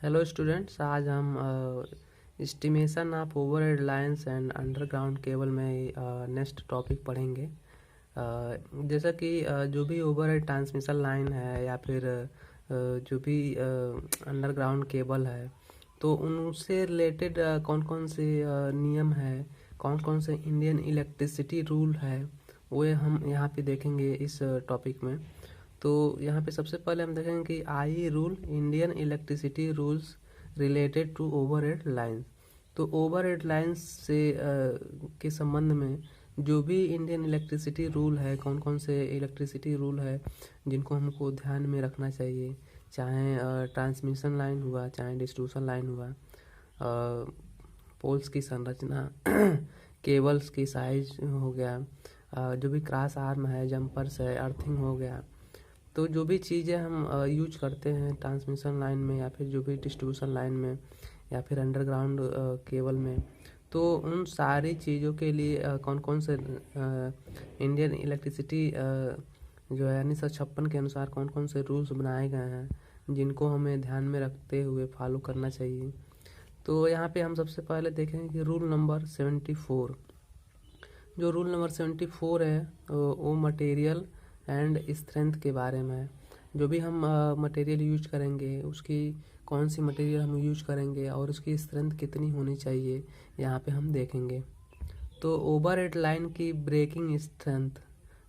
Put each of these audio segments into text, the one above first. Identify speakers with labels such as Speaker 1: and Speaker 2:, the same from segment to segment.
Speaker 1: Hello students, आज हम estimation of overhead lines and underground cable में नेक्स्ट टॉपिक पढ़ेंगे। जैसा कि जो भी ओवरहेड ट्रांसमिशन लाइन है या फिर जो भी अंडरग्राउंड केबल है, तो उनसे रिलेटेड कौन कौन से नियम है, कौन कौन से इंडियन इलेक्ट्रिसिटी रूल है, वो हम यहाँ पे देखेंगे इस टॉपिक में। तो यहाँ पे सबसे पहले हम देखेंगे कि I rule, Indian electricity rules related to overhead lines. तो ओवरहेड लाइंस से के संबंध में जो भी इंडियन इलेक्ट्रिसिटी रूल है, कौन कौन से इलेक्ट्रिसिटी रूल है जिनको हमको ध्यान में रखना चाहिए, चाहे ट्रांसमिशन लाइन हुआ, चाहे डिस्ट्रीब्यूशन लाइन हुआ, पोल्स की संरचना केबल्स की साइज हो गया, जो भी क्रॉस आर्म है, जंपर्स है, अर्थिंग हो गया। तो जो भी चीज़ें हम यूज करते हैं ट्रांसमिशन लाइन में या फिर जो भी डिस्ट्रीब्यूशन लाइन में या फिर अंडरग्राउंड केबल में, तो उन सारी चीज़ों के लिए कौन कौन से इंडियन इलेक्ट्रिसिटी जो है 1956 के अनुसार कौन कौन से रूल्स बनाए गए हैं जिनको हमें ध्यान में रखते हुए फॉलो करना चाहिए। तो यहाँ पे हम सबसे पहले देखेंगे कि रूल नंबर 74। जो रूल नंबर 74 है वो मटेरियल एंड स्ट्रेंथ के बारे में है। जो भी हम मटेरियल यूज करेंगे, उसकी कौन सी मटेरियल हम यूज करेंगे और उसकी स्ट्रेंथ कितनी होनी चाहिए, यहाँ पे हम देखेंगे। तो ओवरहेड लाइन की ब्रेकिंग स्ट्रेंथ,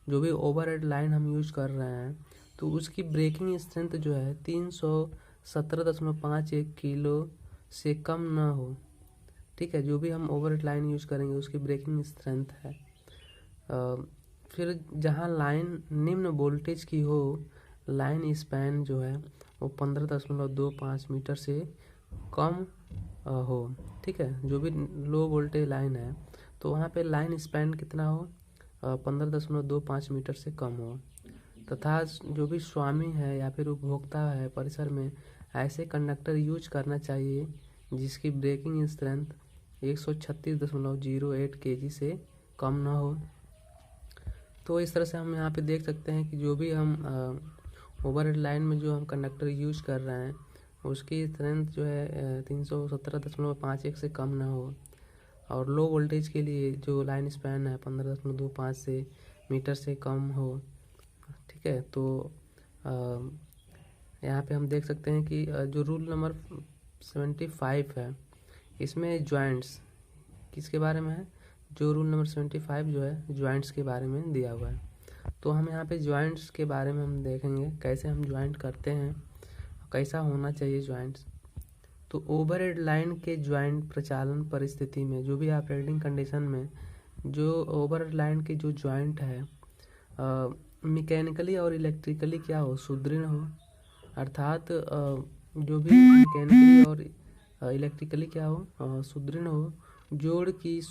Speaker 1: जो भी ओवरहेड लाइन हम यूज कर रहे हैं, तो उसकी ब्रेकिंग स्ट्रेंथ जो है 317.51 किलो से कम ना हो। ठीक है, जो भी हम ओवरहेड लाइन यूज करेंगे उसकी ब्रेकिंग स्ट्रेंथ है। फिर जहाँ लाइन निम्न वोल्टेज की हो, लाइन स्पैन जो है वो 15.25 मीटर से कम हो। ठीक है, जो भी लो वोल्टेज लाइन है तो वहाँ पे लाइन स्पैन कितना हो, 15.25 मीटर से कम हो। तथा जो भी स्वामी है या फिर उपभोक्ता है परिसर में, ऐसे कंडक्टर यूज करना चाहिए जिसकी ब्रेकिंग स्ट्रेंथ 136.08 kg से कम ना हो। तो इस तरह से हम यहाँ पे देख सकते हैं कि जो भी हम ओवरहेड लाइन में जो हम कंडक्टर यूज कर रहे हैं उसकी स्ट्रेंथ जो है 317.51 से कम ना हो, और लो वोल्टेज के लिए जो लाइन स्पैन है 15.25 से मीटर से कम हो। ठीक है, तो यहाँ पे हम देख सकते हैं कि जो रूल नंबर 75 है इसमें जॉइंट्स किसके बारे में है। जो रूल नंबर 75 जो है जॉइंट्स के बारे में दिया हुआ है। तो हम यहाँ पे जॉइंट्स के बारे में हम देखेंगे कैसे हम जॉइंट करते हैं, कैसा होना चाहिए जॉइंट्स। तो ओवरहेड लाइन के जॉइंट प्रचालन परिस्थिति में, जो भी ऑपरेटिंग कंडीशन में जो ओवरहेड लाइन के जो जॉइंट है मैकेनिकली और इलेक्ट्रिकली क्या हो, सुदृढ़ हो। अर्थात जो भी मैकेनिकली और इलेक्ट्रिकली क्या हो, सुदृढ़ हो। जोड़ की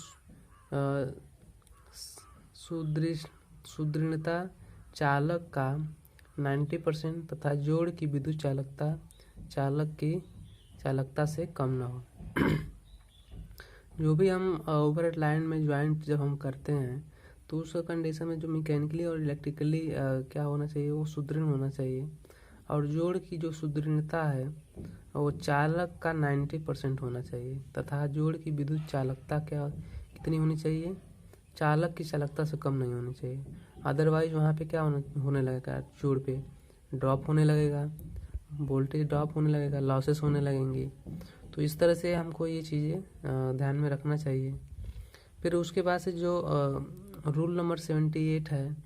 Speaker 1: सुदृढ़ता चालक का 90% तथा जोड़ की विद्युत चालकता चालक की चालकता से कम ना हो। जो भी हम ओवरहेड लाइन में ज्वाइंट जब हम करते हैं तो उस कंडीशन में जो मैकेनिकली और इलेक्ट्रिकली क्या होना चाहिए, वो सुदृढ़ होना चाहिए। और जोड़ की जो सुदृढ़ता है वो चालक का 90% होना चाहिए तथा जोड़ की विद्युत चालकता क्या कितनी होनी चाहिए, चालक की चालकता से कम नहीं होनी चाहिए। अदरवाइज वहाँ पे क्या होने लगेगा, जोड़ पे ड्रॉप होने लगेगा, वोल्टेज ड्रॉप होने लगेगा, लॉसेस होने लगेंगी। तो इस तरह से हमको ये चीज़ें ध्यान में रखना चाहिए। फिर उसके बाद से जो रूल नंबर 78 है,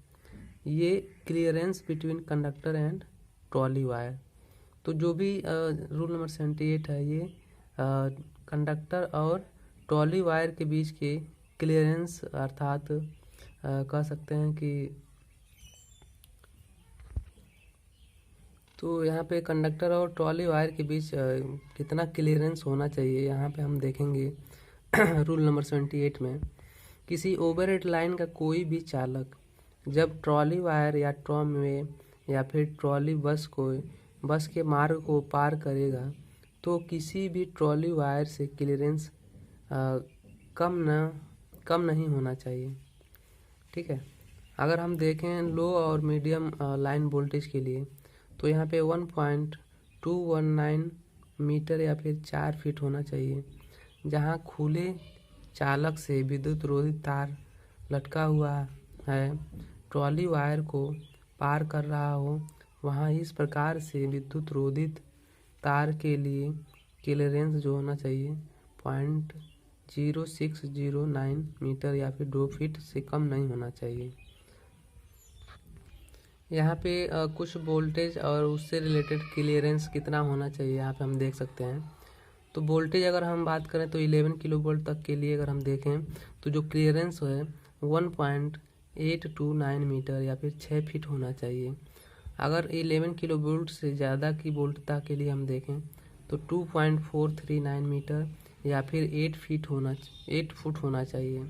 Speaker 1: ये clearance between conductor and trolley wire. तो जो भी रूल नंबर 78 है ये कंडक्टर और ट्रॉली वायर के बीच के क्लियरेंस, अर्थात कह सकते हैं कि तो यहाँ पे कंडक्टर और ट्रॉली वायर के बीच कितना क्लियरेंस होना चाहिए यहाँ पे हम देखेंगे। रूल नंबर 78 में किसी ओवरहेड लाइन का कोई भी चालक जब ट्रॉली वायर या ट्रॉमवे या फिर ट्रॉली बस के मार्ग को पार करेगा तो किसी भी ट्रॉली वायर से क्लियरेंस कम नहीं होना चाहिए। ठीक है, अगर हम देखें लो और मीडियम लाइन वोल्टेज के लिए तो यहाँ पे 1.219 मीटर या फिर 4 फीट होना चाहिए। जहाँ खुले चालक से विद्युत रोधी तार लटका हुआ है, ट्रॉली वायर को पार कर रहा हो, वहाँ इस प्रकार से विद्युत रोधित तार के लिए क्लियरेंस जो होना चाहिए 0.0609 मीटर या फिर 2 फीट से कम नहीं होना चाहिए। यहाँ पे कुछ वोल्टेज और उससे रिलेटेड क्लियरेंस कितना होना चाहिए यहाँ पे हम देख सकते हैं। तो वोल्टेज अगर हम बात करें तो 11 किलो वोल्ट तक के लिए अगर हम देखें तो जो क्लियरेंस है 1.829 मीटर या फिर 6 फीट होना चाहिए। अगर 11 किलो वोल्ट से ज़्यादा की वोल्टता के लिए हम देखें तो 2.439 मीटर या फिर 8 फुट होना चाहिए।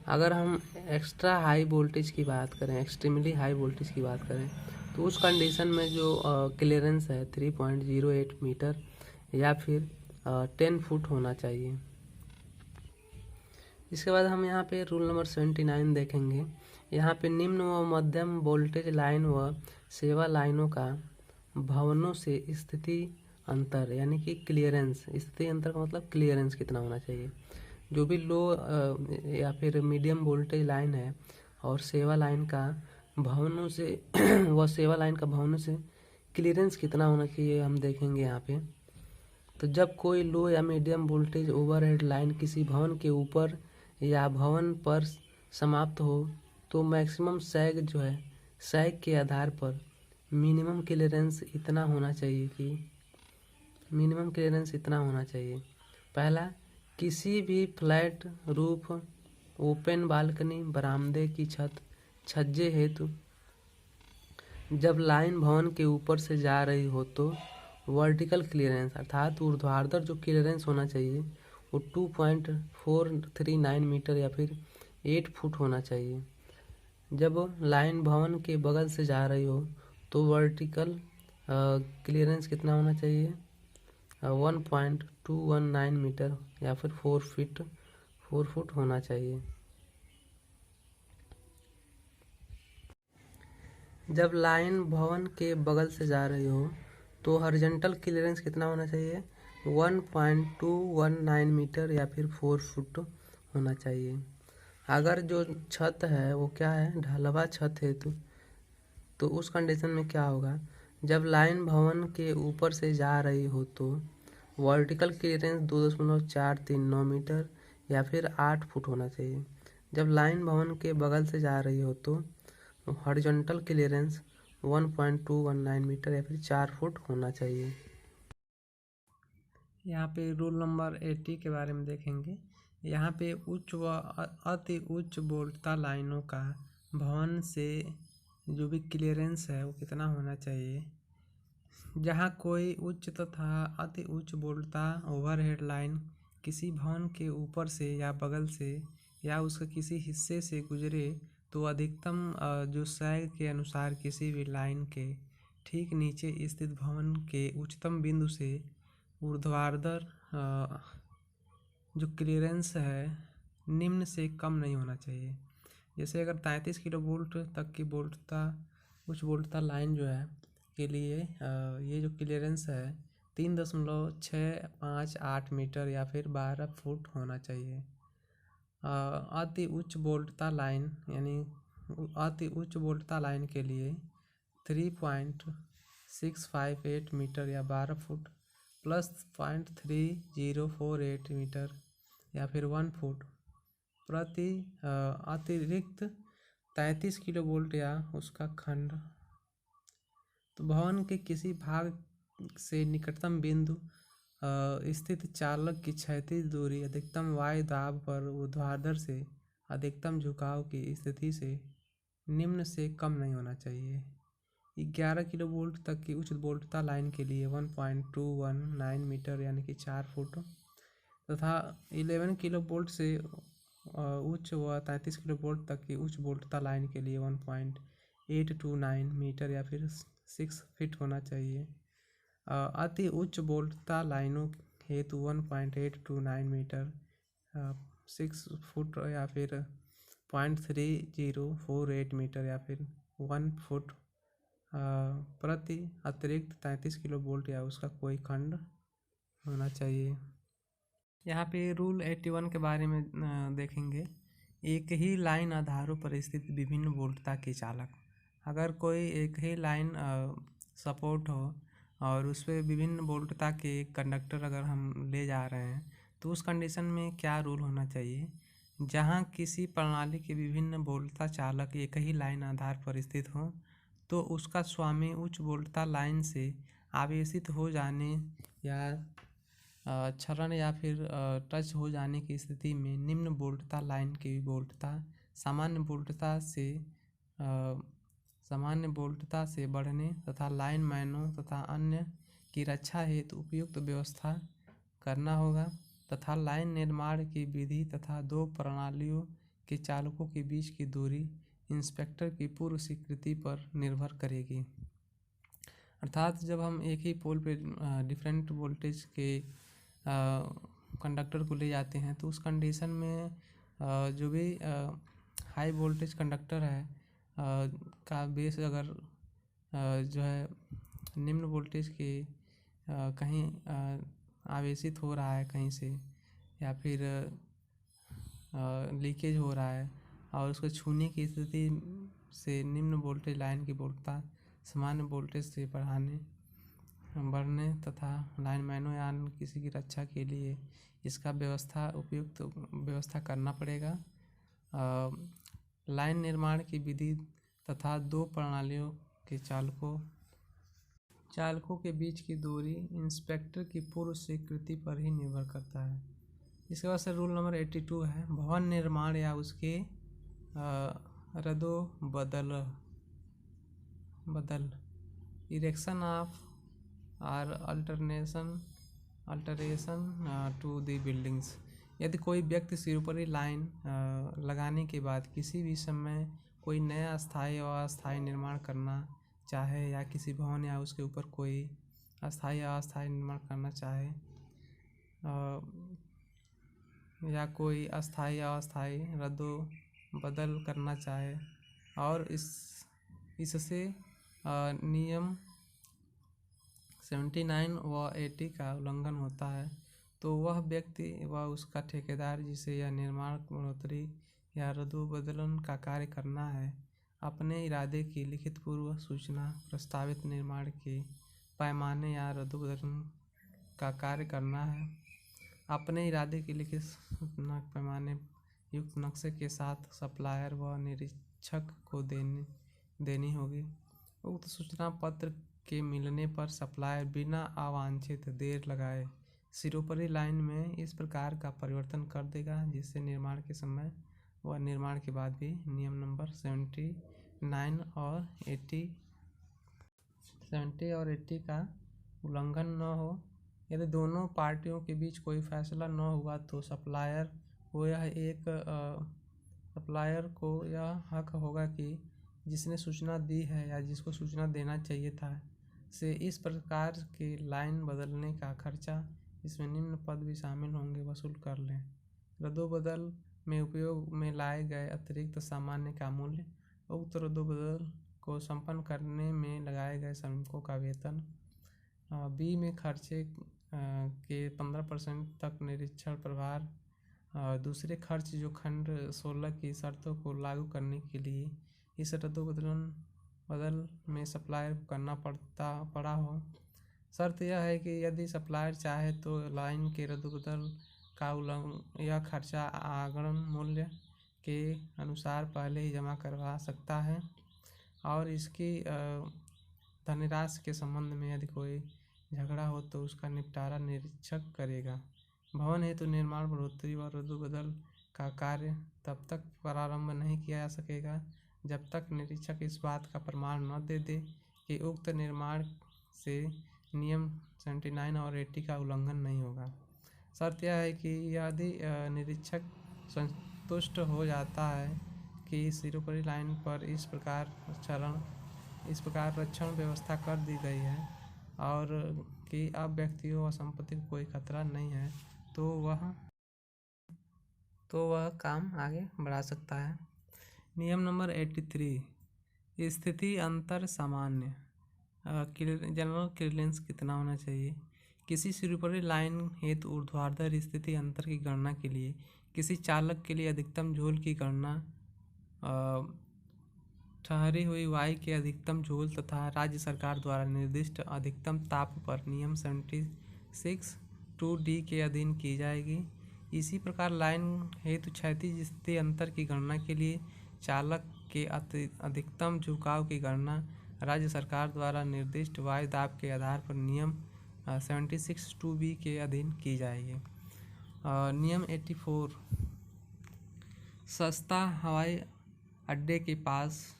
Speaker 1: अगर हम एक्स्ट्रा हाई वोल्टेज की बात करें, एक्सट्रीमली हाई वोल्टेज की बात करें, तो उस कंडीशन में जो क्लियरेंस है 3.08 मीटर या फिर 10 फुट होना चाहिए। इसके बाद हम यहाँ पे रूल नंबर 79 देखेंगे। यहाँ पे निम्न व मध्यम वोल्टेज लाइन व सेवा लाइनों का भवनों से स्थिति अंतर यानी कि क्लियरेंस, स्थिति अंतर का मतलब क्लियरेंस कितना होना चाहिए। जो भी लो या फिर मीडियम वोल्टेज लाइन है और सेवा लाइन का भवनों से व सेवा लाइन का भवनों से क्लियरेंस कितना होना चाहिए हम देखेंगे यहाँ पे। तो जब कोई लो या मीडियम वोल्टेज ओवरहेड लाइन किसी भवन के ऊपर या भवन पर समाप्त हो तो मैक्सिमम सैग जो है, सैग के आधार पर मिनिमम क्लियरेंस इतना होना चाहिए। पहला, किसी भी फ्लैट रूफ, ओपन बालकनी, बरामदे की छत, छज्जे हेतु जब लाइन भवन के ऊपर से जा रही हो तो वर्टिकल क्लियरेंस अर्थात ऊर्ध्वाधर जो क्लियरेंस होना चाहिए वो 2.439 मीटर या फिर 8 फुट होना चाहिए। जब लाइन भवन के बगल से जा रही हो तो वर्टिकल क्लियरेंस कितना होना चाहिए 1.219 मीटर या फिर 4 फुट होना चाहिए। जब लाइन भवन के बगल से जा रही हो तो हॉरिजॉन्टल क्लियरेंस कितना होना चाहिए 1.219 मीटर या फिर 4 फुट होना चाहिए। अगर जो छत है वो क्या है, ढलवा छत है, तो उस कंडीशन में क्या होगा, जब लाइन भवन के ऊपर से जा रही हो तो वर्टिकल क्लियरेंस 2.439 मीटर या फिर 8 फुट होना चाहिए। जब लाइन भवन के बगल से जा रही हो तो हॉरिजॉन्टल क्लियरेंस 1.219 मीटर या फिर 4 फुट होना चाहिए। यहाँ पे रूल नंबर 80 के बारे में देखेंगे। यहाँ पे उच्च व अति उच्च वोल्टता लाइनों का भवन से जो भी क्लियरेंस है वो कितना होना चाहिए। जहाँ कोई उच्च तथा अति उच्च वोल्टता ओवरहेड लाइन किसी भवन के ऊपर से या बगल से या उसके किसी हिस्से से गुजरे तो अधिकतम जो सैग के अनुसार किसी भी लाइन के ठीक नीचे स्थित भवन के उच्चतम बिंदु से ऊर्ध्वाधर जो क्लियरेंस है निम्न से कम नहीं होना चाहिए। जैसे अगर 33 किलो वोल्ट तक की उच्च वोल्टता लाइन जो है के लिए ये जो क्लियरेंस है 3.658 मीटर या फिर 12 फुट होना चाहिए। अति उच्च वोल्टता लाइन यानी अति उच्च वोल्टता लाइन के लिए 3.658 मीटर या 12 फुट प्लस 0.3048 मीटर या फिर 1 फुट प्रति अतिरिक्त 33 किलो वोल्ट या उसका खंड। तो भवन के किसी भाग से निकटतम बिंदु स्थित चालक की क्षैतिज दूरी अधिकतम वायु दाब पर ऊर्ध्वाधर से अधिकतम झुकाव की स्थिति से निम्न से कम नहीं होना चाहिए। 11 किलो वोल्ट तक की उच्च वोल्टता लाइन के लिए 1.219 मीटर यानी कि 4 फुट तथा 11 किलो वोल्ट से उच्च व 33 किलो वोल्ट तक की उच्च वोल्टता लाइन के लिए 1.829 मीटर या फिर 6 फीट होना चाहिए। अति उच्च वोल्टता लाइनों हेतु 1.829 मीटर 6 फुट या फिर 0.3048 मीटर या फिर 1 फुट प्रति अतिरिक्त 33 किलो वोल्ट या उसका कोई खंड होना चाहिए। यहाँ पे रूल 81 के बारे में देखेंगे। एक ही लाइन आधारों पर स्थित विभिन्न वोल्टता के चालक। अगर कोई एक ही लाइन सपोर्ट हो और उस पर विभिन्न वोल्टता के कंडक्टर अगर हम ले जा रहे हैं तो उस कंडीशन में क्या रूल होना चाहिए। जहाँ किसी प्रणाली के विभिन्न वोल्टता चालक एक ही लाइन आधार पर स्थित हों तो उसका स्वामी उच्च वोल्टता लाइन से आवेशित हो जाने या क्षरण या फिर टच हो जाने की स्थिति में निम्न वोल्टता लाइन की वोल्टता सामान्य वोल्टता से बढ़ने तथा लाइन मैनों तथा अन्य की रक्षा हेतु उपयुक्त व्यवस्था करना होगा तथा लाइन निर्माण की विधि तथा दो प्रणालियों के चालकों के बीच की दूरी इंस्पेक्टर की पूर्व स्वीकृति पर निर्भर करेगी। अर्थात जब हम एक ही पोल पे डिफरेंट वोल्टेज के कंडक्टर को ले जाते हैं तो उस कंडीशन में जो भी हाई वोल्टेज कंडक्टर है का बेस अगर जो है निम्न वोल्टेज के कहीं आवेशित हो रहा है कहीं से या फिर लीकेज हो रहा है और उसको छूने की स्थिति से निम्न वोल्टेज लाइन की वोल्टता सामान्य वोल्टेज से बढ़ने तथा लाइनमैनों या अन्य किसी की रक्षा के लिए इसका उपयुक्त व्यवस्था करना पड़ेगा। लाइन निर्माण की विधि तथा दो प्रणालियों के चालकों के बीच की दूरी इंस्पेक्टर की पूर्व स्वीकृति पर ही निर्भर करता है। इसके बाद से रूल नंबर 82 है। भवन निर्माण या उसके बदल erection of or alteration to the buildings. यदि कोई व्यक्ति सिरोपरी लाइन लगाने के बाद किसी भी समय कोई नया स्थायी और अस्थायी निर्माण करना चाहे या किसी भवन या उसके ऊपर कोई अस्थायी या अस्थायी निर्माण करना चाहे या कोई अस्थायी या अस्थायी रद्दो बदल करना चाहे और इससे नियम 79 व 80 का उल्लंघन होता है तो वह व्यक्ति व उसका ठेकेदार जिसे यह निर्माण बढ़ोतरी या रद्दो बदलन का कार्य करना है अपने इरादे की लिखित पूर्व सूचना प्रस्तावित निर्माण के पैमाने या रद्दो बदलन का कार्य करना है अपने इरादे की लिखित सूचना पैमाने युक्त नक्शे के साथ सप्लायर व निरीक्षक को देनी होगी। उक्त सूचना पत्र के मिलने पर सप्लायर बिना अवांछित देर लगाए सिरोपरी लाइन में इस प्रकार का परिवर्तन कर देगा जिससे निर्माण के समय व निर्माण के बाद भी नियम नंबर 70 और 80 का उल्लंघन न हो। यदि दोनों पार्टियों के बीच कोई फैसला न हुआ तो सप्लायर को यह हक होगा कि जिसने सूचना दी है या जिसको सूचना देना चाहिए था से इस प्रकार के लाइन बदलने का खर्चा इसमें निम्न पद भी शामिल होंगे वसूल कर लें। रद्दो बदल में उपयोग में लाए गए अतिरिक्त सामान्य का मूल्य उक्त रद्दो बदल को संपन्न करने में लगाए गए श्रमिकों का वेतन बी में खर्चे के 15% तक निरीक्षण प्रभार दूसरे खर्च जो खंड 16 की शर्तों को लागू करने के लिए इस रद्दो बदल में सप्लायर को करना पड़ा हो। शर्त यह है कि यदि सप्लायर चाहे तो लाइन के रद्दो बदल का यह खर्चा आगमन मूल्य के अनुसार पहले ही जमा करवा सकता है और इसकी धनराशि के संबंध में यदि कोई झगड़ा हो तो उसका निपटारा निरीक्षक करेगा। भवन हेतु निर्माण बढ़ोतरी व रद्दो बदल का कार्य तब तक प्रारंभ नहीं किया जा सकेगा जब तक निरीक्षक इस बात का प्रमाण न दे कि उक्त निर्माण से नियम 79 और 80 का उल्लंघन नहीं होगा। शर्त यह है कि यदि निरीक्षक संतुष्ट हो जाता है कि सिरोपरी लाइन पर इस प्रकार रक्षण व्यवस्था कर दी गई है और कि अब व्यक्तियों व संपत्ति को कोई खतरा नहीं है तो वह काम आगे बढ़ा सकता है। नियम नंबर 83 स्थिति अंतर सामान्य जनरल क्लियरेंस कितना होना चाहिए। किसी सिरोपरी लाइन हेतु ऊर्ध्वाधर स्थिति अंतर की गणना के लिए किसी चालक के लिए अधिकतम झोल की गणना ठहरी हुई वायु के अधिकतम झोल तथा राज्य सरकार द्वारा निर्दिष्ट अधिकतम ताप पर नियम 76(2)D के अधीन की जाएगी। इसी प्रकार लाइन हेतु क्षैतिज स्थिति अंतर की गणना के लिए चालक के अधिकतम झुकाव की गणना राज्य सरकार द्वारा निर्दिष्ट वायु दाब के आधार पर नियम 76(2)B के अधीन की जाएगी। नियम 84 सस्ता हवाई अड्डे के पास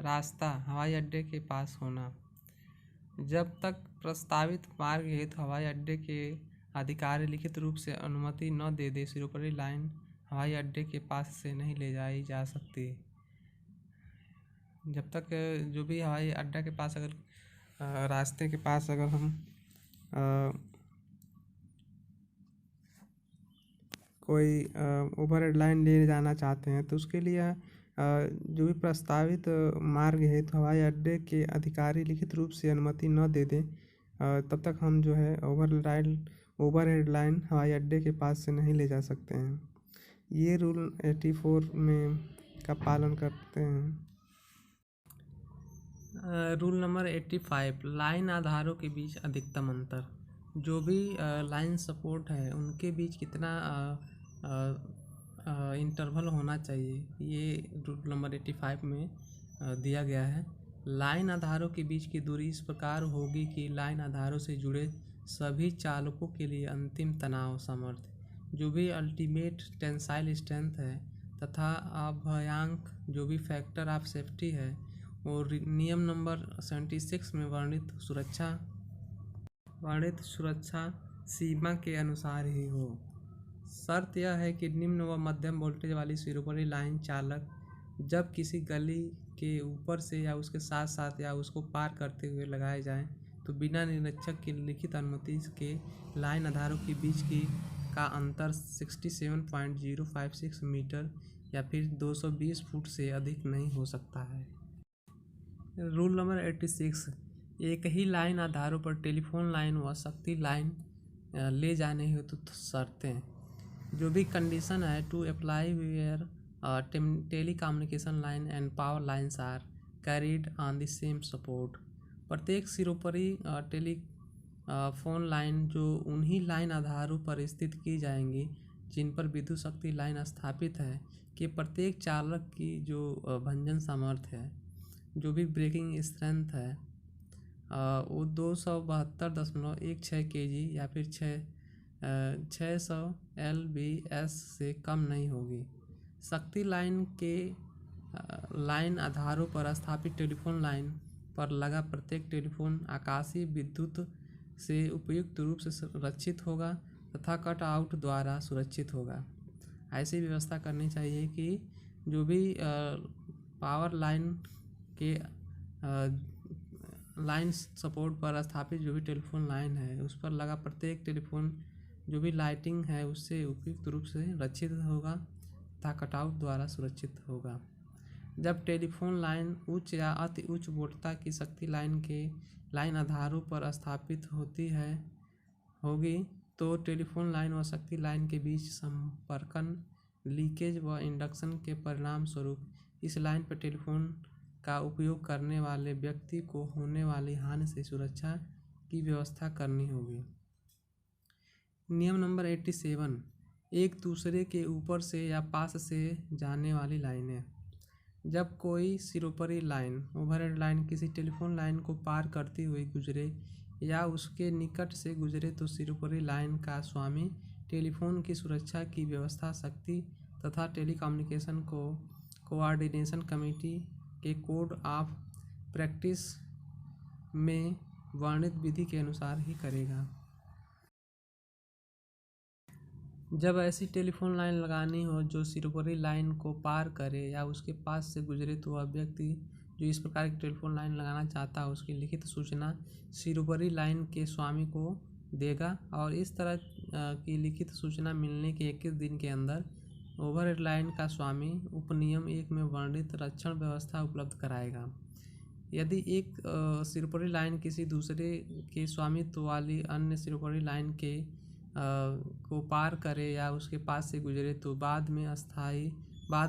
Speaker 1: रास्ता हवाई अड्डे के पास होना। जब तक प्रस्तावित मार्ग हेतु हवाई अड्डे के अधिकारी लिखित रूप से अनुमति न दे दे सिरोपरी लाइन हवाई अड्डे के पास से नहीं ले जाई जा सकती। जब तक जो भी हवाई अड्डा के पास अगर रास्ते के पास अगर हम कोई ओवरहेड लाइन ले जाना चाहते हैं तो उसके लिए जो भी प्रस्तावित मार्ग हेतु हवाई अड्डे के अधिकारी लिखित रूप से अनुमति न दे दें तब तक हम जो है ओवरहेड लाइन हवाई अड्डे के पास से नहीं ले जा सकते हैं। ये रूल 84 में का पालन करते हैं। रूल नंबर 85 लाइन आधारों के बीच अधिकतम अंतर। जो भी लाइन सपोर्ट है उनके बीच कितना इंटरवल होना चाहिए, ये रूल नंबर 85 में दिया गया है। लाइन आधारों के बीच की दूरी इस प्रकार होगी कि लाइन आधारों से जुड़े सभी चालकों के लिए अंतिम तनाव सामर्थ्य, जो भी अल्टीमेट टेंसाइल स्ट्रेंथ है तथा अभ्यांक जो भी फैक्टर ऑफ सेफ्टी है और नियम नंबर 76 में वर्णित सुरक्षा सीमा के अनुसार ही हो। शर्त यह है कि निम्न व मध्यम वोल्टेज वाली सिरोपरी लाइन चालक जब किसी गली के ऊपर से या उसके साथ साथ या उसको पार करते हुए लगाए जाएं तो बिना निरीक्षक की लिखित अनुमति के लाइन आधारों के बीच का अंतर 67.056 मीटर या फिर 220 फुट से अधिक नहीं हो सकता है। रूल नंबर 86 एक ही लाइन आधारों पर टेलीफोन लाइन व शक्ति लाइन ले जाने हेतु शर्तें। जो भी कंडीशन है to apply where telecommunication line and power lines are carried on the same support. प्रत्येक सिरोपरी टेलीफोन लाइन जो उन्हीं लाइन आधारों पर स्थित की जाएंगी जिन पर विद्युत शक्ति लाइन स्थापित है कि प्रत्येक चालक की जो भंजन सामर्थ्य है, जो भी ब्रेकिंग स्ट्रेंथ है वो 272.16 kg या फिर 600 lbs से कम नहीं होगी। शक्ति लाइन के लाइन आधारों पर स्थापित टेलीफोन लाइन पर लगा प्रत्येक टेलीफोन आकाशीय विद्युत से उपयुक्त रूप से सुरक्षित होगा तथा कट आउट द्वारा सुरक्षित होगा। ऐसी व्यवस्था करनी चाहिए कि जो भी पावर लाइन के लाइन सपोर्ट पर स्थापित जो भी टेलीफोन लाइन है उस पर लगा प्रत्येक टेलीफोन जो भी लाइटिंग है उससे उपयुक्त रूप से रक्षित होगा तथा कटआउट द्वारा सुरक्षित होगा। जब टेलीफोन लाइन उच्च या अति उच्च वोल्टता की शक्ति लाइन के लाइन आधारों पर स्थापित होगी तो टेलीफोन लाइन व शक्ति लाइन के बीच संपर्कन लीकेज व इंडक्शन के परिणाम स्वरूप इस लाइन पर टेलीफोन का उपयोग करने वाले व्यक्ति को होने वाली हानि से सुरक्षा की व्यवस्था करनी होगी। नियम नंबर 87 एक दूसरे के ऊपर से या पास से जाने वाली लाइनें। जब कोई सिरोपरी लाइन ओवरहेड लाइन किसी टेलीफोन लाइन को पार करती हुई गुजरे या उसके निकट से गुजरे तो सिरोपरी लाइन का स्वामी टेलीफोन की सुरक्षा की व्यवस्था शक्ति तथा टेलीकम्युनिकेशन कोऑर्डिनेशन कमेटी के कोड ऑफ प्रैक्टिस में वर्णित विधि के अनुसार ही करेगा। जब ऐसी टेलीफोन लाइन लगानी हो जो सिरोपरी लाइन को पार करे या उसके पास से गुजरे तो वह व्यक्ति जो इस प्रकार की टेलीफोन लाइन लगाना चाहता है उसकी लिखित सूचना सिरोपरी लाइन के स्वामी को देगा और इस तरह की लिखित सूचना मिलने के 21 दिन के अंदर ओवरहेड लाइन का स्वामी उपनियम 1 में वर्णित रक्षण व्यवस्था उपलब्ध कराएगा। यदि एक सिरोपरी लाइन किसी दूसरे के स्वामित्व वाली अन्य सिरोपरी लाइन के को पार करे या उसके पास से गुजरे तो बाद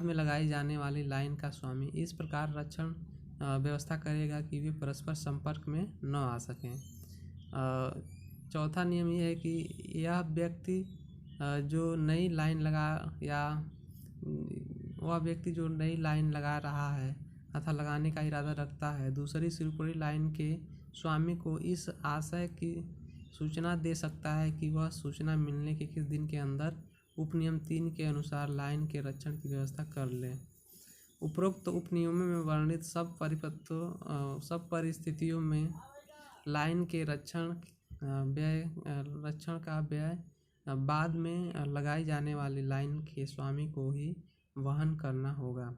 Speaker 1: में लगाई जाने वाली लाइन का स्वामी इस प्रकार रक्षण व्यवस्था करेगा कि वे परस्पर संपर्क में न आ सकें। चौथा नियम यह है कि यह व्यक्ति जो नई लाइन लगा रहा है अथवा लगाने का इरादा रखता है दूसरी सिरोपरी लाइन के स्वामी को इस आशय की सूचना दे सकता है कि वह सूचना मिलने के किस दिन के अंदर उपनियम 3 के अनुसार लाइन के रक्षण की व्यवस्था कर ले। उपरोक्त उपनियमों में वर्णित सब परिस्थितियों में लाइन के रक्षण का व्यय बाद में लगाई जाने वाली लाइन के स्वामी को ही वहन करना होगा।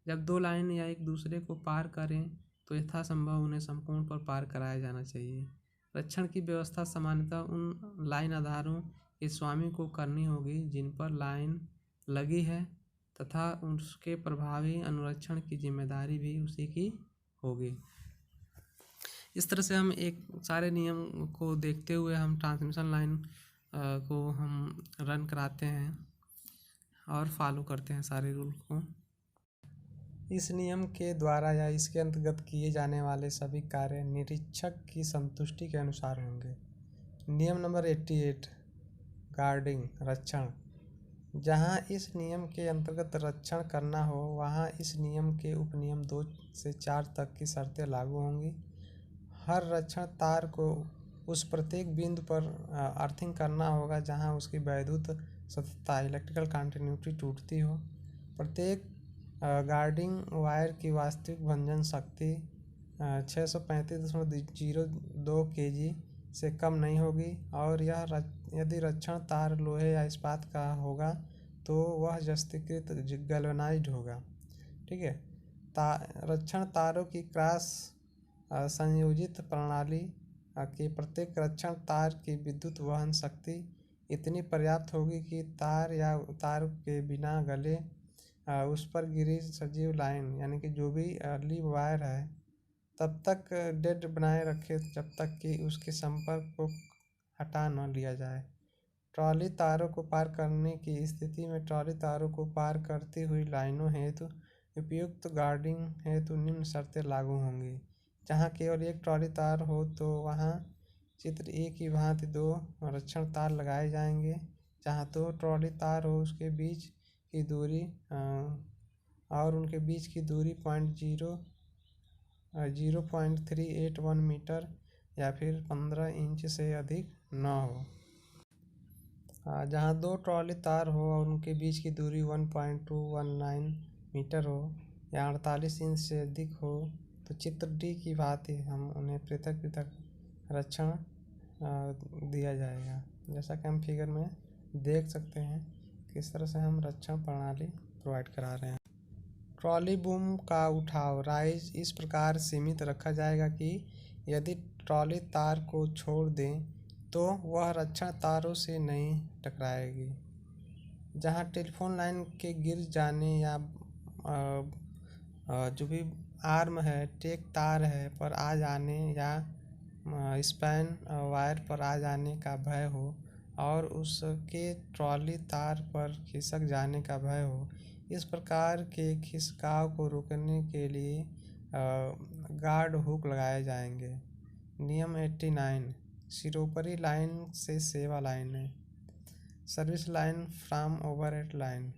Speaker 1: जब दो लाइन या एक दूसरे को पार करें तो यथासंभव उन्हें संपूर्ण पर पार कराया जाना चाहिए। रक्षण की व्यवस्था सामान्यतः उन लाइन आधारों के स्वामी को करनी होगी जिन पर लाइन लगी है तथा उसके प्रभावी अनुरक्षण की जिम्मेदारी भी उसी की होगी। इस तरह से हम एक सारे नियम को देखते हुए हम ट्रांसमिशन लाइन को हम रन कराते हैं और फॉलो करते हैं सारे रूल को। इस नियम के द्वारा या इसके अंतर्गत किए जाने वाले सभी कार्य निरीक्षक की संतुष्टि के अनुसार होंगे। नियम नंबर 88 गार्डिंग रक्षण। जहां इस नियम के अंतर्गत रक्षण करना हो वहां इस नियम के उपनियम 2 से 4 तक की शर्तें लागू होंगी। हर रक्षण तार को उस प्रत्येक बिंदु पर अर्थिंग करना होगा जहां उसकी वैद्युत सततता इलेक्ट्रिकल कंटिन्यूटी टूटती हो। प्रत्येक गार्डिंग वायर की वास्तविक भंजन शक्ति 635.02 kg से कम नहीं होगी और यदि रक्षण तार लोहे या इस्पात का होगा तो वह जस्तीकृत गैल्वेनाइज्ड होगा। ठीक है। रक्षण तारों की क्रॉस संयोजित प्रणाली के प्रत्येक रक्षण तार की विद्युत वहन शक्ति इतनी पर्याप्त होगी कि तार के बिना गले उस पर गिरी सजीव लाइन यानी कि जो भी लिव वायर है तब तक डेड बनाए रखे जब तक कि उसके संपर्क को हटा न लिया जाए। ट्रॉली तारों को पार करने की स्थिति में ट्रॉली तारों को पार करती हुई लाइनों हेतु उपयुक्त गार्डिंग हेतु निम्न शर्तें लागू होंगी। जहां केवल एक ट्रॉली तार हो तो वहां चित्र ए की भांति 2 रक्षण तार लगाए जाएंगे। जहां 2 ट्रॉली तार हो उसके बीच की दूरी और उनके बीच की दूरी 0.381 मीटर या फिर 15 इंच से अधिक न हो। जहां 2 ट्रॉली तार हो और उनके बीच की दूरी 1.219 मीटर हो या 48 इंच से अधिक हो तो चित्र डी की भांति हम उन्हें पृथक पृथक रक्षण दिया जाएगा। जैसा कि हम फिगर में देख सकते हैं किस तरह से हम रक्षण प्रणाली प्रोवाइड करा रहे हैं। ट्रॉली बूम का उठाव राइज इस प्रकार सीमित रखा जाएगा कि यदि ट्रॉली तार को छोड़ दें तो वह रक्षण तारों से नहीं टकराएगी। जहां टेलीफोन लाइन के गिर जाने या जो भी आर्म है टेक तार है पर आ जाने या स्पैन वायर पर आ जाने का भय हो और उसके ट्रॉली तार पर खिसक जाने का भय हो, इस प्रकार के खिसकाव को रोकने के लिए गार्ड हुक लगाए जाएंगे। नियम 89 सिरोपरी लाइन से सेवा लाइन है। Service line from overhead line.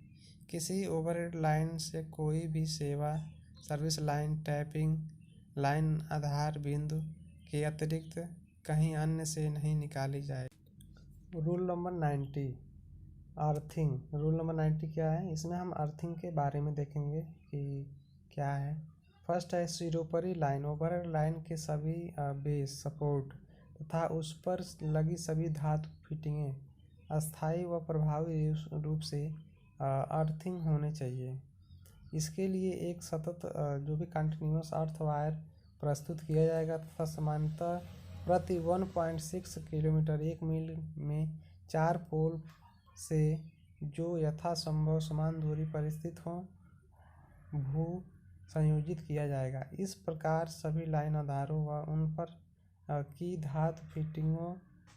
Speaker 1: किसी ओवरहेड लाइन से कोई भी सेवा सर्विस लाइन टैपिंग लाइन आधार बिंदु के अतिरिक्त कहीं अन्य से नहीं निकाली जाए। Rule number 90 earthing. Rule number 90 क्या है? इसमें हम अर्थिंग के बारे में देखेंगे कि क्या है। फर्स्ट है सिरोपरी लाइन। ओवरहेड लाइन के सभी बेस सपोर्ट तथा उस पर लगी सभी धातु फिटिंगें अस्थायी व प्रभावी रूप से अर्थिंग होने चाहिए। इसके लिए एक सतत जो भी कंटिन्यूअस अर्थ वायर प्रस्तुत किया जाएगा तथा सामान्यतः प्रति 1.6 किलोमीटर 1 मील में 4 पोल से जो यथासंभव समान दूरी पर स्थित हों। भू
Speaker 2: संयोजित किया जाएगा। इस प्रकार सभी लाइन आधारों व उन पर की धातु फिटिंगों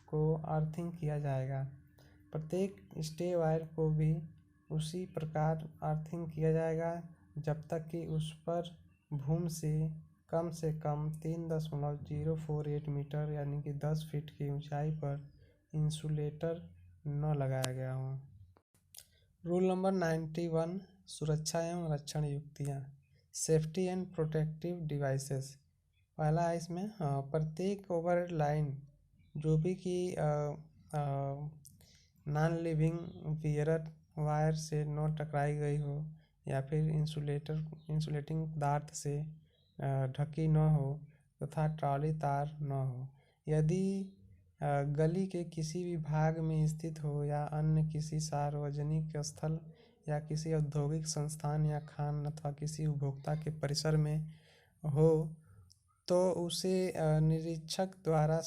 Speaker 2: को अर्थिंग किया जाएगा। प्रत्येक स्टे वायर को भी उसी प्रकार अर्थिंग किया जाएगा जब तक कि उस पर भूमि से कम 3.048 मीटर यानी कि 10 फीट की ऊंचाई पर इंसुलेटर न लगाया गया हो। रूल नंबर 91 सुरक्षा एवं रक्षण युक्तियाँ, सेफ्टी एंड प्रोटेक्टिव डिवाइसेस। पहला है इसमें प्रत्येक ओवरहेड लाइन जो भी कि नॉन लिविंग बियरर वायर से न टकराई गई हो या फिर इंसुलेटिंग पदार्थ से ढकी न हो तथा ट्रॉली तार न हो। यदि गली के किसी भी भाग में स्थित हो या अन्य किसी सार्वजनिक स्थल या किसी औद्योगिक संस्थान या खान अथवा किसी उपभोक्ता के परिसर में हो तो उसे निरीक्षक द्वारा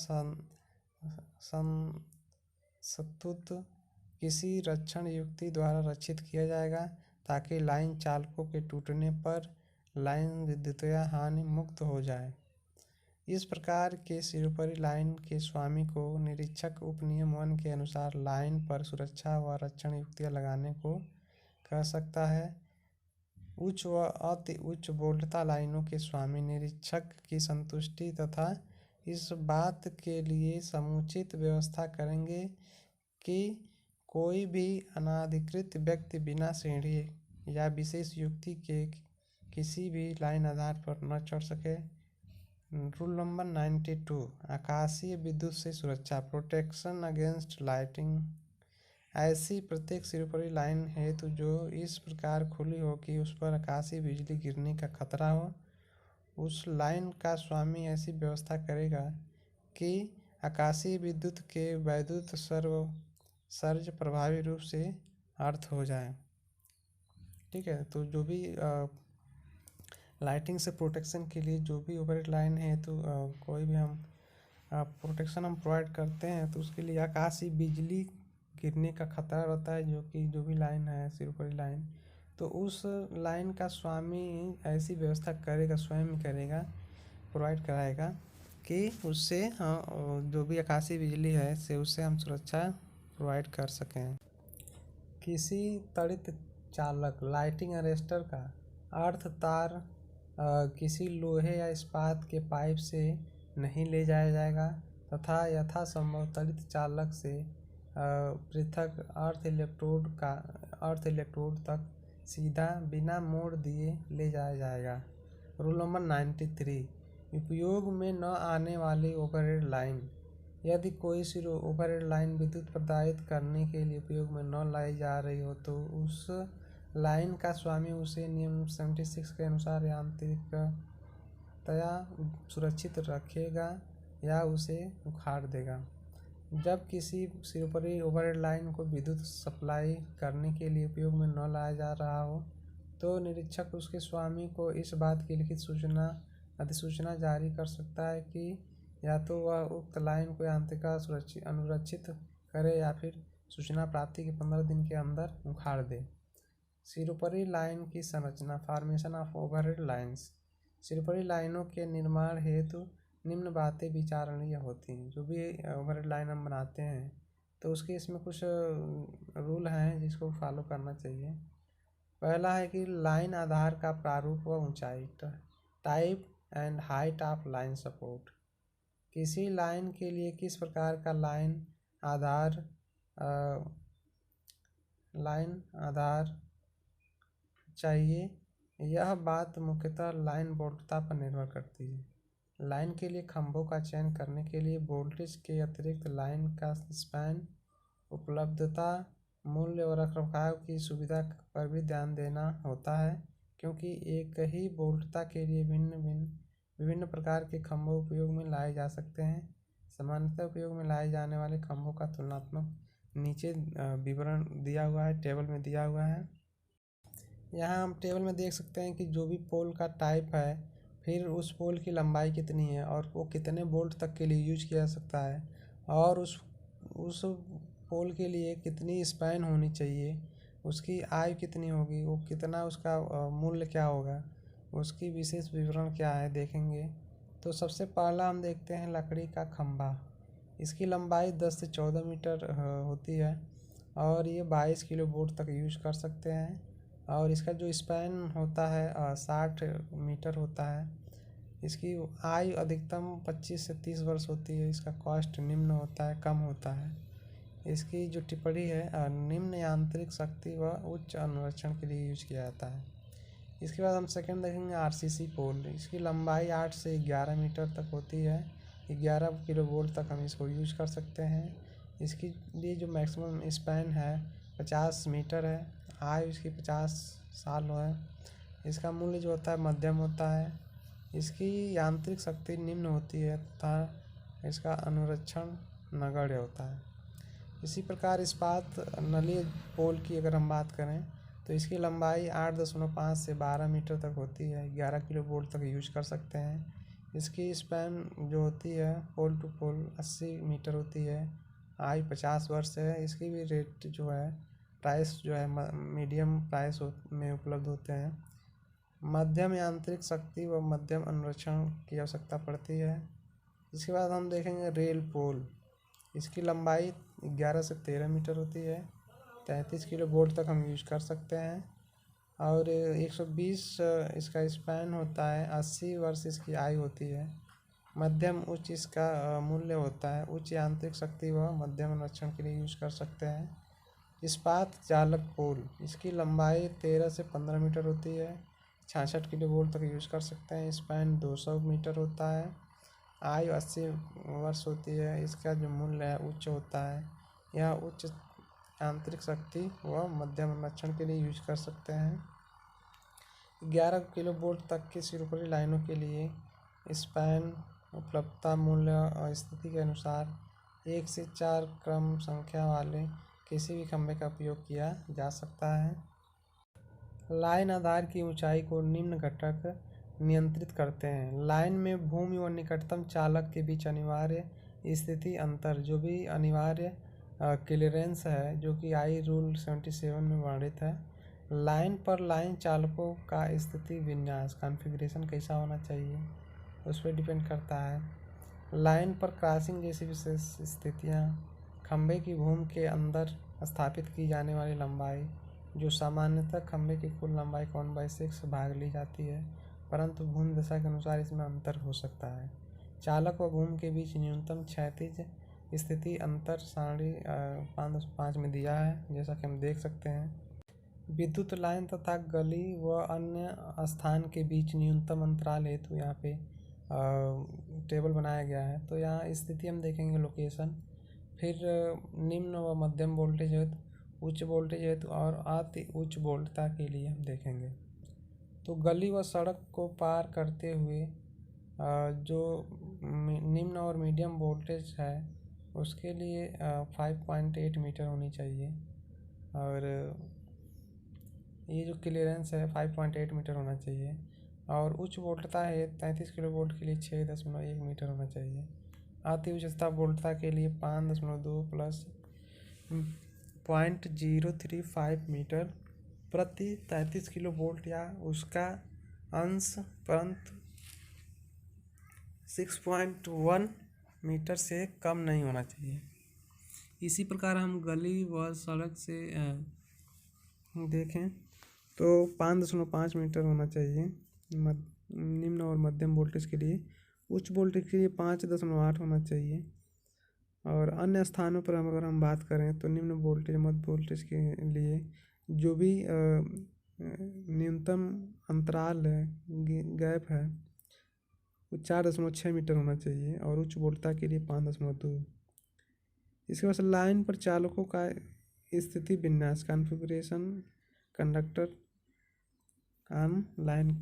Speaker 2: संस्तुत किसी रक्षण युक्ति द्वारा रक्षित किया जाएगा ताकि लाइन चालकों के टूटने पर लाइन विद्युतीय हानि मुक्त हो जाए। इस प्रकार के सिरोपरी लाइन के स्वामी को निरीक्षक उपनियम 1 के अनुसार लाइन पर सुरक्षा व रक्षण युक्तियाँ लगाने को कह सकता है। उच्च व अति उच्च वोल्टता लाइनों के स्वामी निरीक्षक की संतुष्टि तथा इस बात के लिए समुचित व्यवस्था करेंगे कि कोई भी अनाधिकृत व्यक्ति बिना सीढ़ी या विशेष युक्ति के किसी भी लाइन आधार पर न चढ़ सके। रूल नंबर 92 आकाशीय विद्युत से सुरक्षा, प्रोटेक्शन अगेंस्ट लाइटिंग। ऐसी प्रत्येक सिरोपरी लाइन हेतु जो इस प्रकार खुली हो कि उस पर आकाशीय बिजली गिरने का खतरा हो, उस लाइन का स्वामी ऐसी व्यवस्था करेगा कि आकाशीय विद्युत के वैद्युत सर्ज प्रभावी रूप से अर्थ हो जाए। ठीक है, तो जो भी लाइटिंग से प्रोटेक्शन के लिए जो भी ओवरहेड लाइन है तो कोई भी हम प्रोटेक्शन हम प्रोवाइड करते हैं तो उसके लिए आकाशीय बिजली गिरने का खतरा रहता है, जो भी लाइन है सिरोपरी लाइन, तो उस लाइन का स्वामी ऐसी व्यवस्था करेगा, स्वयं करेगा, प्रोवाइड कराएगा कि उससे जो भी आकाशीय बिजली है से उससे हम सुरक्षा प्रोवाइड कर सकें। किसी त्वरित चालक लाइटिंग अरेस्टर का अर्थ तार किसी लोहे या इस्पात के पाइप से नहीं ले जाया जाएगा तथा यथासंभव त्वरित चालक से पृथक अर्थ इलेक्ट्रोड तक सीधा बिना मोड़ दिए ले जाया जाएगा। रूल नंबर 93 उपयोग में न आने वाली ओवरहेड लाइन। यदि कोई ओवरहेड लाइन विद्युत प्रदायित करने के लिए उपयोग में न लाई जा रही हो तो उस लाइन का स्वामी उसे नियम 76 के अनुसार यांत्रिकतया सुरक्षित रखेगा या उसे उखाड़ देगा। जब किसी सिरोपरी ओवरहेड लाइन को विद्युत सप्लाई करने के लिए उपयोग में न लाया जा रहा हो तो निरीक्षक उसके स्वामी को इस बात की लिखित अधिसूचना जारी कर सकता है कि या तो वह उक्त लाइन को यांत्रिक अनुरक्षित करे या फिर सूचना प्राप्ति के 15 दिन के अंदर उखाड़ दे। सिरोपरी लाइन की संरचना, फॉर्मेशन ऑफ ओवरहेड लाइन्स। सिरोपरी लाइनों के निर्माण हेतु निम्न बातें विचारणीय होती हैं। जो भी ओवरहेड लाइन हम बनाते हैं तो उसके इसमें कुछ रूल हैं जिसको फॉलो करना चाहिए। पहला है कि लाइन आधार का प्रारूप व ऊंचाई, type and height of line support. किसी लाइन के लिए किस प्रकार का लाइन आधार चाहिए, यह बात मुख्यतः लाइन वोल्टता पर निर्भर करती है। लाइन के लिए खंभों का चयन करने के लिए वोल्टेज के अतिरिक्त लाइन का स्पैन, उपलब्धता, मूल्य और रखरखाव की सुविधा पर भी ध्यान देना होता है, क्योंकि एक ही वोल्टता के लिए विभिन्न प्रकार के खंभों उपयोग में लाए जा सकते हैं। सामान्यतः उपयोग में लाए जाने वाले खंभों का तुलनात्मक नीचे विवरण दिया हुआ है, टेबल में दिया हुआ है। यहाँ हम टेबल में देख सकते हैं कि जो भी पोल का टाइप है, फिर उस पोल की लंबाई कितनी है और वो कितने वोल्ट तक के लिए यूज किया जा सकता है, और उस पोल के लिए कितनी स्पैन होनी चाहिए, उसकी आयु कितनी होगी, वो कितना उसका मूल्य क्या होगा, उसकी विशेष विवरण क्या है देखेंगे। तो सबसे पहला हम देखते हैं लकड़ी का खंभा। इसकी लंबाई 10 से 14 मीटर होती है और ये 22 किलो वोल्ट तक यूज कर सकते हैं। और इसका जो स्पैन होता है 60 मीटर होता है। इसकी आयु अधिकतम 25 से 30 वर्ष होती है। इसका कॉस्ट निम्न होता है, कम होता है। इसकी जो टिप्पणी है निम्न यांत्रिक शक्ति व उच्च अनुरक्षण के लिए यूज किया जाता है। इसके बाद हम सेकंड देखेंगे आरसीसी पोल। इसकी लंबाई 8 से 11 मीटर तक होती है। 11 किलो वोल्ट तक हम इसको यूज कर सकते हैं। इसकी लिए जो मैक्सिमम स्पैन है 50 मीटर है। आयु इसकी 50 साल है। इसका मूल्य जो होता है मध्यम होता है। इसकी यांत्रिक शक्ति निम्न होती है तथा इसका अनुरक्षण नगण्य होता है। इसी प्रकार इस्पात नली पोल की अगर हम बात करें तो इसकी लंबाई 8.5 से 12 मीटर तक होती है। 11 किलो वोल्ट तक यूज कर सकते हैं। इसकी स्पैन जो होती है पोल टू पोल 80 मीटर होती है। आयु 50 वर्ष है। इसकी भी रेट जो है प्राइस जो है मीडियम प्राइस में उपलब्ध होते हैं। मध्यम यांत्रिक शक्ति व मध्यम अनुरक्षण की आवश्यकता पड़ती है। इसके बाद हम देखेंगे रेल पोल। इसकी लंबाई 11 से 13 मीटर होती है। 33 किलो वोल्ट तक हम यूज कर सकते हैं और 120 इसका स्पैन होता है। 80 वर्ष इसकी आयु होती है। मध्यम उच्च इसका मूल्य होता है। उच्च यांत्रिक शक्ति व मध्यम अनुरक्षण के लिए यूज कर सकते हैं। इस्पात चालक पोल। इसकी लंबाई 13 से 15 मीटर होती है। 66 किलो वोल्ट तक यूज कर सकते हैं। स्पैन 200 मीटर होता है। आयु 80 वर्ष होती है। इसका जो मूल्य है उच्च होता है। यह उच्च यांत्रिक शक्ति व मध्यम अनुरक्षण के लिए यूज कर सकते हैं। 11 किलो वोल्ट तक की सिरोपरी लाइनों के लिए स्पैन उपलब्धता मूल्य और स्थिति के अनुसार 1 से 4 क्रम संख्या वाले किसी भी खंभे का उपयोग किया जा सकता है। लाइन आधार की ऊंचाई को निम्न घटक नियंत्रित करते हैं। लाइन में भूमि व निकटतम चालक के बीच अनिवार्य स्थिति अंतर जो भी अनिवार्य क्लियरेंस है जो कि आई रूल 77 में वर्णित है। लाइन पर लाइन चालकों का स्थिति विन्यास कॉन्फ़िगरेशन कैसा होना चाहिए उस पर डिपेंड करता है। लाइन पर क्रॉसिंग जैसी विशेष स्थितियाँ, खंभे की भूमि के अंदर स्थापित की जाने वाली लंबाई जो सामान्यतः खंभे की कुल लंबाई को 1/6 भाग ली जाती है, परंतु भूमि दशा के अनुसार इसमें अंतर हो सकता है। चालक व भूमि के बीच न्यूनतम क्षैतिज स्थिति अंतर सारणी 5.5 में दिया है जैसा कि हम देख सकते हैं। विद्युत लाइन तथा गली व अन्य स्थान के बीच न्यूनतम अंतराल हेतु यहाँ पे टेबल बनाया गया है। तो यहाँ स्थिति हम देखेंगे लोकेशन, फिर निम्न व मध्यम वोल्टेज हेतु, उच्च वोल्टेज हेतु और अति उच्च वोल्टता के लिए हम देखेंगे। तो गली व सड़क को पार करते हुए जो निम्न और मीडियम वोल्टेज है उसके लिए 5.8 मीटर होनी चाहिए और ये जो क्लियरेंस है 5.8 मीटर होना चाहिए। और उच्च वोल्टता है 33 किलो वोल्ट के लिए 6.1 मीटर होना चाहिए। अति उच्चता वोल्टता के लिए 5.2 प्लस 0.035 मीटर प्रति 33 किलो वोल्ट या उसका अंश परंतु 6.1 मीटर से कम नहीं होना चाहिए। इसी प्रकार हम गली व सड़क से देखें तो 5.5 मीटर होना चाहिए निम्न और मध्यम वोल्टेज के लिए। उच्च वोल्टेज के लिए 5.8 होना चाहिए। और अन्य स्थानों पर अगर हम बात करें तो निम्न वोल्टेज मध्य वोल्टेज के लिए जो भी न्यूनतम अंतराल है गैप है वो 4.6 मीटर होना चाहिए और उच्च वोल्टता के लिए 5.2। इसके बाद लाइन पर चालकों का स्थिति विन्यास कॉन्फ़िगरेशन कंडक्टर ऑन लाइन।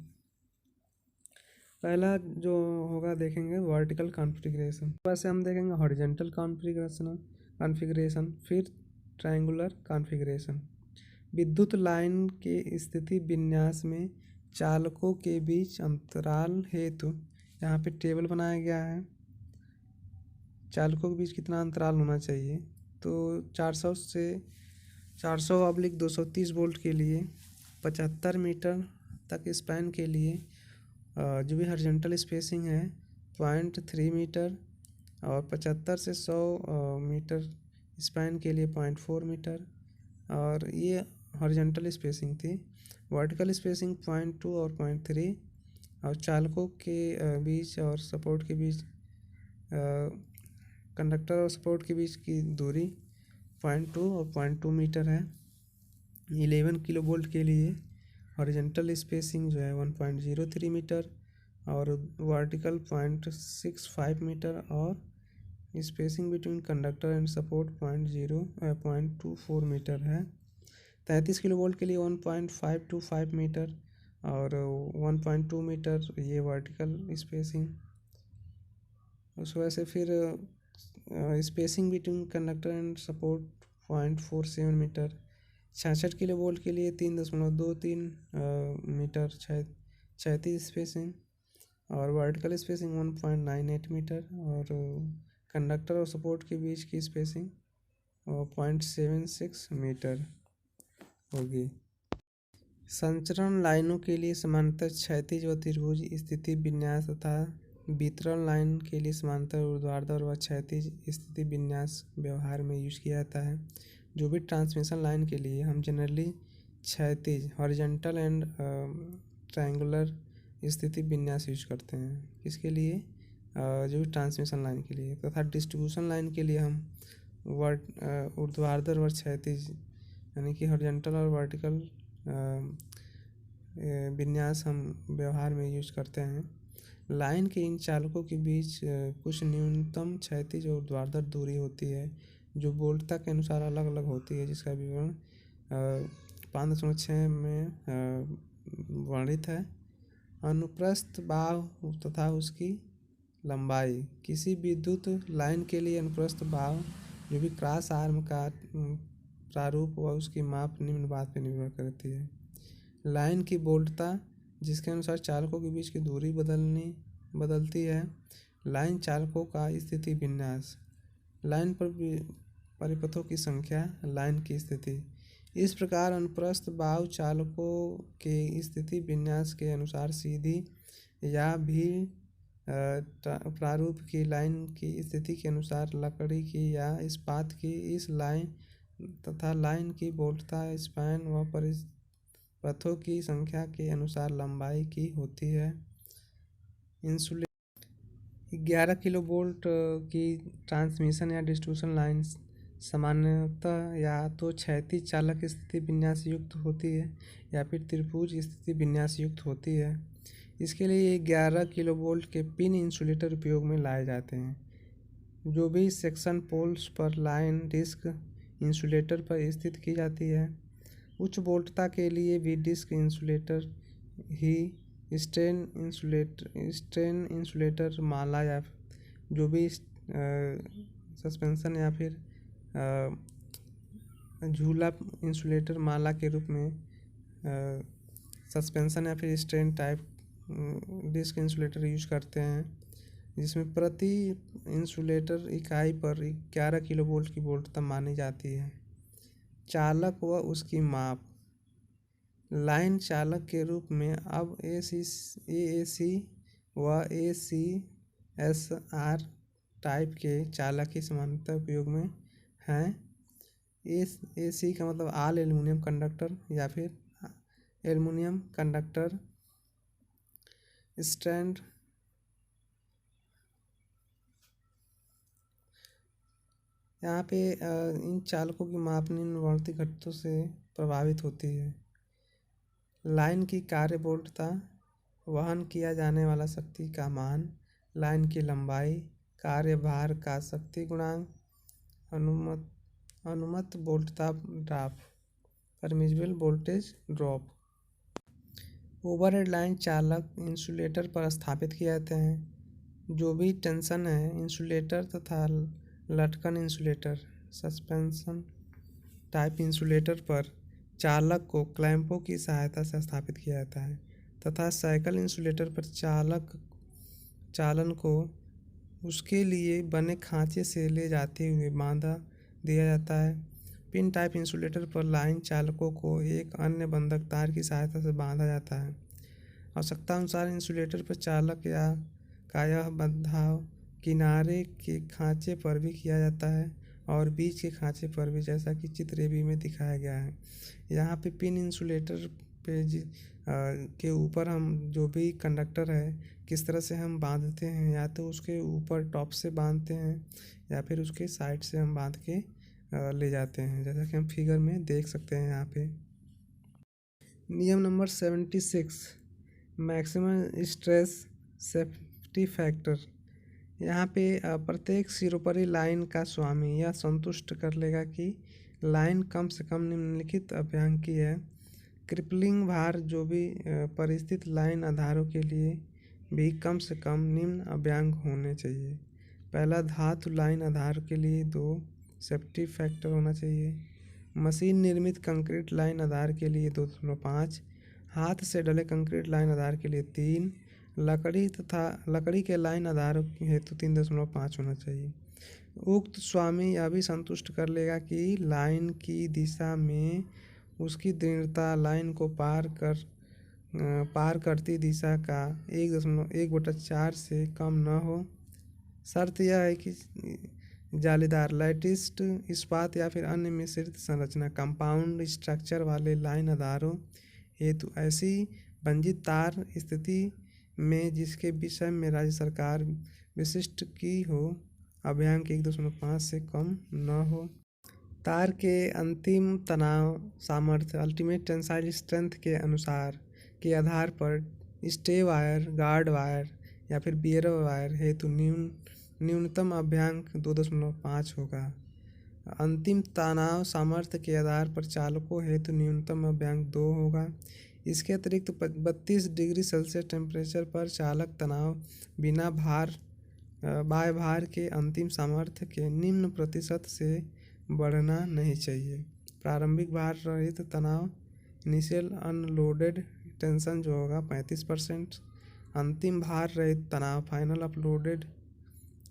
Speaker 2: पहला जो होगा देखेंगे वर्टिकल कॉन्फ़िगरेशन, वैसे हम देखेंगे हॉरिजॉन्टल कॉन्फ़िगरेशन, फिर ट्रायंगुलर कॉन्फ़िगरेशन। विद्युत लाइन के स्थिति विन्यास में चालकों के बीच अंतराल हेतु यहाँ पे टेबल बनाया गया है। चालकों के बीच कितना अंतराल होना चाहिए तो 400 से 400/230 वोल्ट के लिए 75 मीटर तक स्पैन के लिए जो भी हॉरिजॉन्टल स्पेसिंग है 0.3 मीटर, और 75 से 100 मीटर स्पैन के लिए 0.4 मीटर, और ये हॉरिजॉन्टल स्पेसिंग थी। वर्टिकल स्पेसिंग 0.2 और 0.3, और चालकों के बीच और सपोर्ट के बीच, कंडक्टर और सपोर्ट के बीच की दूरी 0.2 और 0.2 मीटर है। 11 किलो वोल्ट के लिए हॉरिजॉन्टल स्पेसिंग जो है 1.03 मीटर और वर्टिकल 0.65 मीटर, और spacing between conductor and support 0.24 meter है। 33 किलो वोल्ट के लिए 1.525 मीटर और 1.2 मीटर ये वर्टिकल स्पेसिंग। उस वजह से फिर spacing between conductor and support 0.47 meter. 66 kilovolt के लिए 3.23 मीटर क्षैतिज स्पेसिंग, और वर्टिकल स्पेसिंग 1.98 मीटर, और कंडक्टर और सपोर्ट के बीच की स्पेसिंग 0.76 मीटर होगी। संचरण लाइनों के लिए समांतर क्षैतिज व त्रिभुज स्थिति विन्यास तथा वितरण लाइन के लिए समांतर ऊर्ध्वाधर व क्षैतिज स्थिति विन्यास व्यवहार में यूज किया जाता है। जो भी ट्रांसमिशन लाइन के लिए हम जनरली क्षैतिज हॉरिजॉन्टल एंड ट्रायंगुलर स्थिति विन्यास यूज करते हैं। किसके लिए? जो भी ट्रांसमिशन लाइन के लिए। तथा डिस्ट्रीब्यूशन लाइन के लिए हम ऊर्ध्वाधर व क्षैतिज यानी कि हॉरिजॉन्टल और वर्टिकल विन्यास हम व्यवहार में यूज करते हैं। लाइन के इन चालकों के बीच कुछ न्यूनतम क्षैतिज और ऊर्ध्वाधर दूरी होती है जो बोल्टता के अनुसार अलग अलग होती है, जिसका विवरण 5.6 में वर्णित है। अनुप्रस्थ बाहु तथा उसकी लंबाई। किसी विद्युत लाइन के लिए अनुप्रस्थ बाहु जो भी क्रॉस आर्म का प्रारूप व उसकी माप निम्न बात पर निर्भर करती है। लाइन की बोल्टता जिसके अनुसार चालकों के बीच की दूरी बदलती है। लाइन चालकों का स्थिति विन्यास। लाइन पर परिपथों की संख्या, लाइन की स्थिति। इस प्रकार अनुप्रस्थ बाहु चालकों के स्थिति विन्यास के अनुसार सीधी या भी प्रारूप की लाइन की स्थिति के अनुसार लकड़ी की या इस्पात की इस लाइन तथा लाइन की बोल्टता स्पैन व परिपथों की संख्या के अनुसार लंबाई की होती है। इंसुलेशन 11 किलो वोल्ट की ट्रांसमिशन या डिस्ट्रीब्यूशन लाइन सामान्यतः या तो क्षैतिज चालक स्थिति विन्यास युक्त होती है या फिर त्रिभुज स्थिति विन्यास युक्त होती है। इसके लिए 11 किलो वोल्ट के पिन इंसुलेटर उपयोग में लाए जाते हैं। जो भी सेक्शन पोल्स पर लाइन डिस्क इंसुलेटर पर स्थित की जाती है। उच्च वोल्टता के लिए भी डिस्क इंसुलेटर ही स्ट्रेन इंसुलेटर माला या जो भी सस्पेंशन या फिर झूला इंसुलेटर माला के रूप में सस्पेंशन या फिर strain type disc insulator use करते हैं, जिसमें प्रति इंसुलेटर इकाई पर 11 किलो वोल्ट की वोल्टता मानी जाती है। चालक व उसकी माप। लाइन चालक के रूप में अब AAC व ACSR टाइप के चालक ही सामान्यतः उपयोग में हैं। AC का मतलब ऑल एल्युमिनियम कंडक्टर या फिर एल्युमिनियम कंडक्टर स्ट्रैंड। यहाँ पे इन चालकों की माप निम्नवर्ती घटकों से प्रभावित होती है। लाइन की कार्य वोल्टता, वहन किया जाने वाला शक्ति का मान, लाइन की लंबाई, कार्य भार का शक्ति गुणांक, अनुमत वोल्टता drop, permissible voltage drop. Overhead line चालक इंसुलेटर पर स्थापित किए जाते हैं। जो भी टेंशन है इंसुलेटर तथा लटकन इंसुलेटर सस्पेंशन टाइप इंसुलेटर पर चालक को क्लैंपों की सहायता से स्थापित किया जाता है तथा साइकिल इंसुलेटर पर चालन को उसके लिए बने खांचे से ले जाते हुए बांधा दिया जाता है। पिन टाइप इंसुलेटर पर लाइन चालकों को एक अन्य बंधक तार की सहायता से बांधा जाता है। आवश्यकता अनुसार इंसुलेटर पर चालक या का यह बदलाव किनारे के खांचे पर भी किया जाता है और बीच के खांचे पर भी, जैसा कि चित्र बी में दिखाया गया है। यहाँ पे पिन इंसुलेटर पे के ऊपर हम जो भी कंडक्टर है किस तरह से हम बांधते हैं, या तो उसके ऊपर टॉप से बांधते हैं या फिर उसके साइड से हम बांध के ले जाते हैं, जैसा कि हम फिगर में देख सकते हैं यहाँ पे। नियम number 76, maximum stress safety factor. यहाँ पे प्रत्येक सिरोपरी लाइन का स्वामी यह संतुष्ट कर लेगा कि लाइन कम से कम निम्नलिखित अभ्यांग की है। क्रिपलिंग भार जो भी परिस्थित लाइन आधारों के लिए भी कम से कम निम्न अभ्यांग होने चाहिए। पहला, धातु लाइन आधार के लिए 2 सेफ्टी फैक्टर होना चाहिए। मशीन निर्मित कंक्रीट लाइन आधार के लिए 2.5, हाथ से डले कंक्रीट लाइन आधार के लिए 3, लकड़ी के लाइन आधार हेतु 3.5 होना चाहिए। उक्त स्वामी यह भी संतुष्ट कर लेगा कि लाइन की दिशा में उसकी दृढ़ता लाइन को पार करती दिशा का 1/4 से कम न हो। शर्त यह है कि जालीदार लैटिस्ड इस्पात या फिर अन्य मिश्रित संरचना कंपाउंड स्ट्रक्चर वाले लाइन आधारों हेतु ऐसी बंजित तार स्थिति में जिसके विषय में राज्य सरकार विशिष्ट की हो, अभ्यांग 1.5 से कम न हो। तार के अंतिम तनाव सामर्थ्य अल्टीमेट टेंसाइल स्ट्रेंथ के अनुसार के आधार पर स्टे वायर, गार्ड वायर या फिर बियर वायर हेतु न्यूनतम अभ्यांग 2.5 होगा। अंतिम तनाव सामर्थ्य के आधार पर चालकों हेतु न्यूनतम अभ्यांग 2 होगा। इसके अतिरिक्त 32 डिग्री सेल्सियस टेम्परेचर पर चालक तनाव बिना बाह्य भार के अंतिम सामर्थ्य के निम्न प्रतिशत से बढ़ना नहीं चाहिए। प्रारंभिक भार रहित तनाव इनिशियल अनलोडेड टेंशन जो होगा 35%, अंतिम भार रहित तनाव फाइनल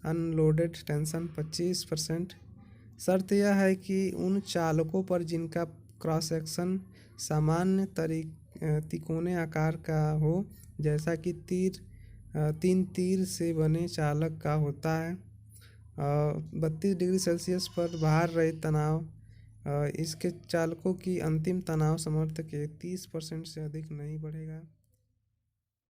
Speaker 2: अनलोडेड टेंशन 25%। शर्त यह है कि उन चालकों पर जिनका क्रॉस सेक्शन सामान्य तिकोने आकार का हो, जैसा कि 3 तीर से बने चालक का होता है। 32 डिग्री सेल्सियस पर भार रहित तनाव इसके चालकों की अंतिम तनाव सामर्थ्य के 30% से अधिक नहीं बढ़ेगा।